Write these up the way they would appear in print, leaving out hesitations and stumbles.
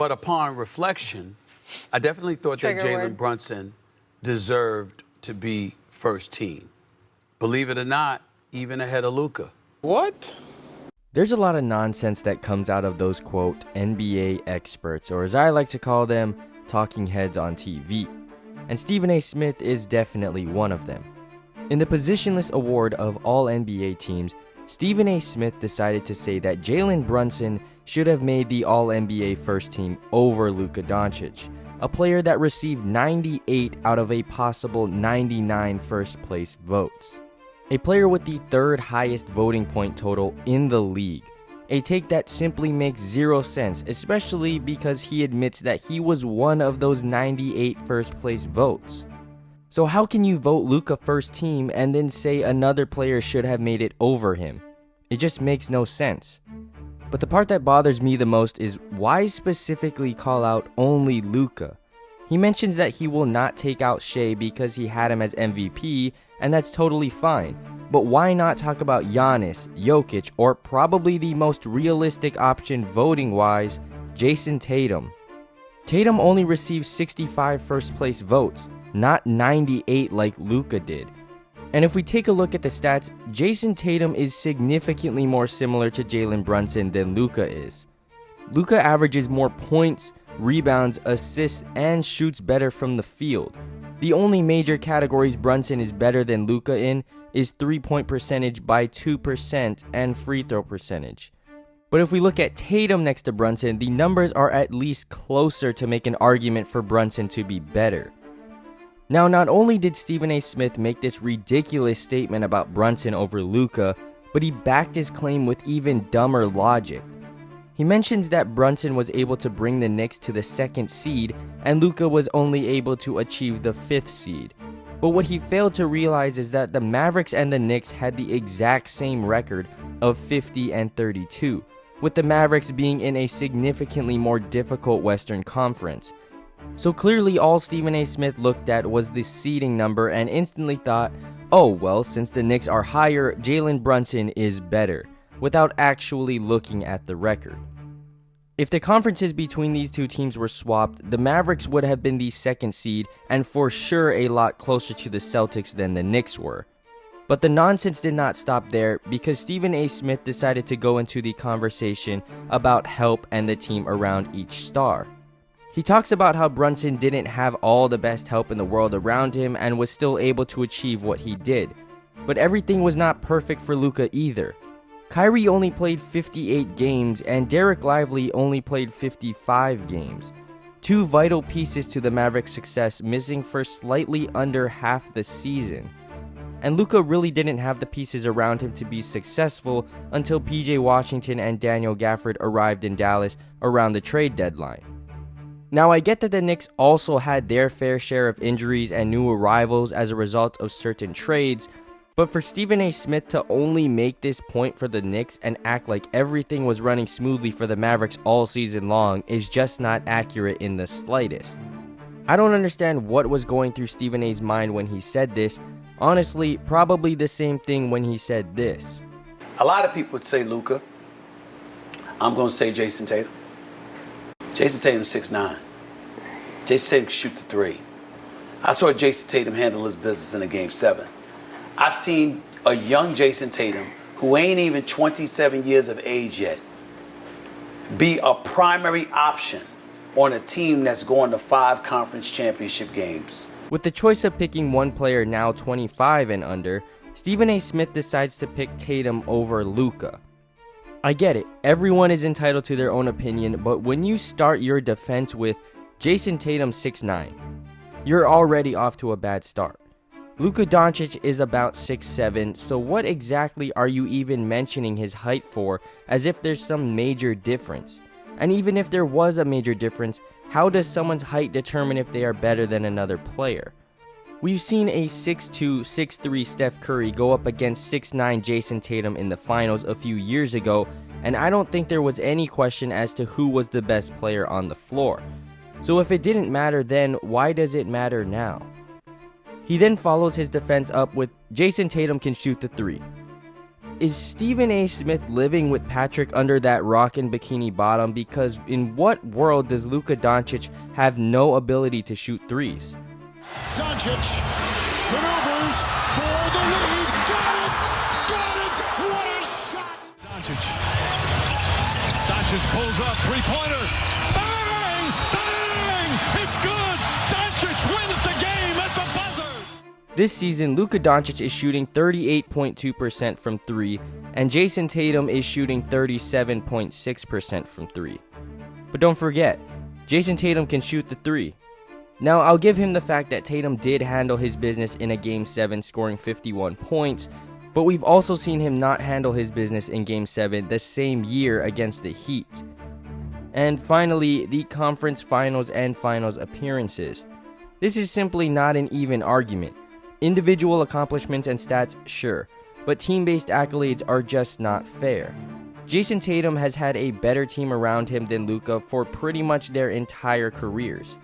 But upon reflection, I definitely thought that Jalen Brunson deserved to be first team. Believe it or not, even ahead of Luka. What? There's a lot of nonsense that comes out of those, quote, NBA experts, or as I like to call them, talking heads on TV. And Stephen A. Smith is definitely one of them. In the positionless award of all NBA teams, Stephen A. Smith decided to say that Jalen Brunson should have made the All-NBA first team over Luka Doncic, a player that received 98 out of a possible 99 first place votes. A player with the third highest voting point total in the league. A take that simply makes zero sense, especially because he admits that he was one of those 98 first place votes. So how can you vote Luka first team and then say another player should have made it over him? It just makes no sense. But the part that bothers me the most is why specifically call out only Luka? He mentions that he will not take out Shea because he had him as MVP, and that's totally fine. But why not talk about Giannis, Jokic, or probably the most realistic option voting-wise, Jason Tatum? Tatum only received 65 first place votes, not 98 like Luka did. And if we take a look at the stats, Jason Tatum is significantly more similar to Jalen Brunson than Luka is. Luka averages more points, rebounds, assists, and shoots better from the field. The only major categories Brunson is better than Luka in is 3-point percentage by 2% and free throw percentage. But if we look at Tatum next to Brunson, the numbers are at least closer to make an argument for Brunson to be better. Now, not only did Stephen A. Smith make this ridiculous statement about Brunson over Luka, but he backed his claim with even dumber logic. He mentions that Brunson was able to bring the Knicks to the 2nd seed and Luka was only able to achieve the 5th seed. But what he failed to realize is that the Mavericks and the Knicks had the exact same record of 50 and 32, with the Mavericks being in a significantly more difficult Western Conference. So clearly all Stephen A. Smith looked at was the seeding number and instantly thought, oh well, since the Knicks are higher, Jalen Brunson is better, without actually looking at the record. If the conferences between these two teams were swapped, the Mavericks would have been the 2nd seed and for sure a lot closer to the Celtics than the Knicks were. But the nonsense did not stop there because Stephen A. Smith decided to go into the conversation about help and the team around each star. He talks about how Brunson didn't have all the best help in the world around him and was still able to achieve what he did. But everything was not perfect for Luka either. Kyrie only played 58 games and Derek Lively only played 55 games. Two vital pieces to the Mavericks' success missing for slightly under half the season. And Luka really didn't have the pieces around him to be successful until PJ Washington and Daniel Gafford arrived in Dallas around the trade deadline. Now I get that the Knicks also had their fair share of injuries and new arrivals as a result of certain trades, but for Stephen A. Smith to only make this point for the Knicks and act like everything was running smoothly for the Mavericks all season long is just not accurate in the slightest. I don't understand what was going through Stephen A.'s mind when he said this. Honestly, probably the same thing when he said this. A lot of people would say Luka. I'm going to say Jason Tatum. Jason Tatum's 6'9". Jason Tatum can shoot the 3. I saw Jason Tatum handle his business in a Game 7. I've seen a young Jason Tatum, who ain't even 27 years of age yet, be a primary option on a team that's going to 5 conference championship games. With the choice of picking one player now 25 and under, Stephen A. Smith decides to pick Tatum over Luka. I get it, everyone is entitled to their own opinion, but when you start your defense with Jason Tatum 6'9", you're already off to a bad start. Luka Doncic is about 6'7", so what exactly are you even mentioning his height for, as if there's some major difference? And even if there was a major difference, how does someone's height determine if they are better than another player? We've seen a 6'2", 6'3" Steph Curry go up against 6'9" Jason Tatum in the finals a few years ago, and I don't think there was any question as to who was the best player on the floor. So if it didn't matter then, why does it matter now? He then follows his defense up with Jason Tatum can shoot the 3. is Stephen A. Smith living with Patrick under that rock and bikini bottom? Because in what world does Luka Doncic have no ability to shoot threes? Doncic maneuvers for the lead. Got it! Got it! What a shot! Doncic pulls up, three-pointer. Bang! Bang! It's good! Doncic wins the game at the buzzer! This season, Luka Doncic is shooting 38.2% from 3, and Jason Tatum is shooting 37.6% from 3. But don't forget, Jason Tatum can shoot the 3. Now, I'll give him the fact that Tatum did handle his business in a Game 7 scoring 51 points, but we've also seen him not handle his business in Game 7 the same year against the Heat. And finally, the conference finals and finals appearances. This is simply not an even argument. Individual accomplishments and stats, sure, but team-based accolades are just not fair. Jason Tatum has had a better team around him than Luka for pretty much their entire careers.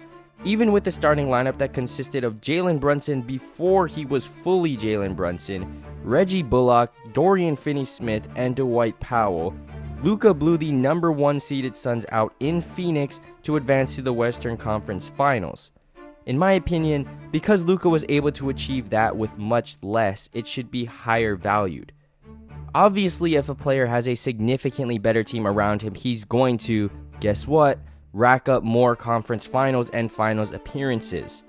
Even with the starting lineup that consisted of Jalen Brunson before he was fully Jalen Brunson, Reggie Bullock, Dorian Finney-Smith, and Dwight Powell, Luka blew the number 1 seeded Suns out in Phoenix to advance to the Western Conference Finals. In my opinion, because Luka was able to achieve that with much less, it should be higher valued. Obviously, if a player has a significantly better team around him, he's going to, guess what, rack up more conference finals and finals appearances.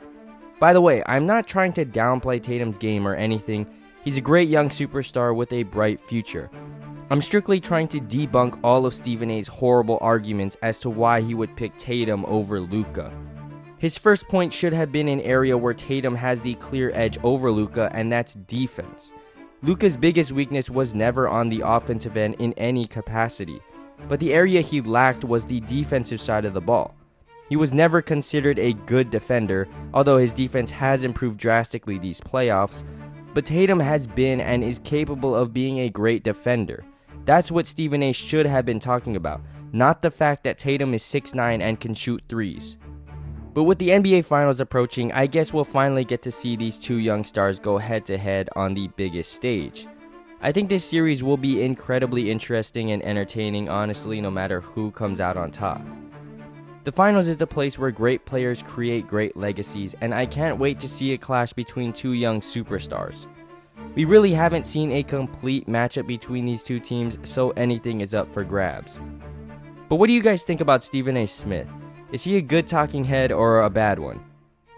By the way, I'm not trying to downplay Tatum's game or anything. He's a great young superstar with a bright future. I'm strictly trying to debunk all of Stephen A's horrible arguments as to why he would pick Tatum over Luka. His first point should have been an area where Tatum has the clear edge over Luka, and that's defense. Luka's biggest weakness was never on the offensive end in any capacity, but the area he lacked was the defensive side of the ball. He was never considered a good defender, although his defense has improved drastically these playoffs, but Tatum has been and is capable of being a great defender. That's what Stephen A should have been talking about, not the fact that Tatum is 6'9" and can shoot threes. But with the NBA Finals approaching, I guess we'll finally get to see these two young stars go head-to-head on the biggest stage. I think this series will be incredibly interesting and entertaining, honestly, no matter who comes out on top. The Finals is the place where great players create great legacies, and I can't wait to see a clash between two young superstars. We really haven't seen a complete matchup between these two teams, so anything is up for grabs. But what do you guys think about Stephen A. Smith? Is he a good talking head or a bad one?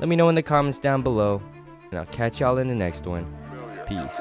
Let me know in the comments down below, and I'll catch y'all in the next one. Peace.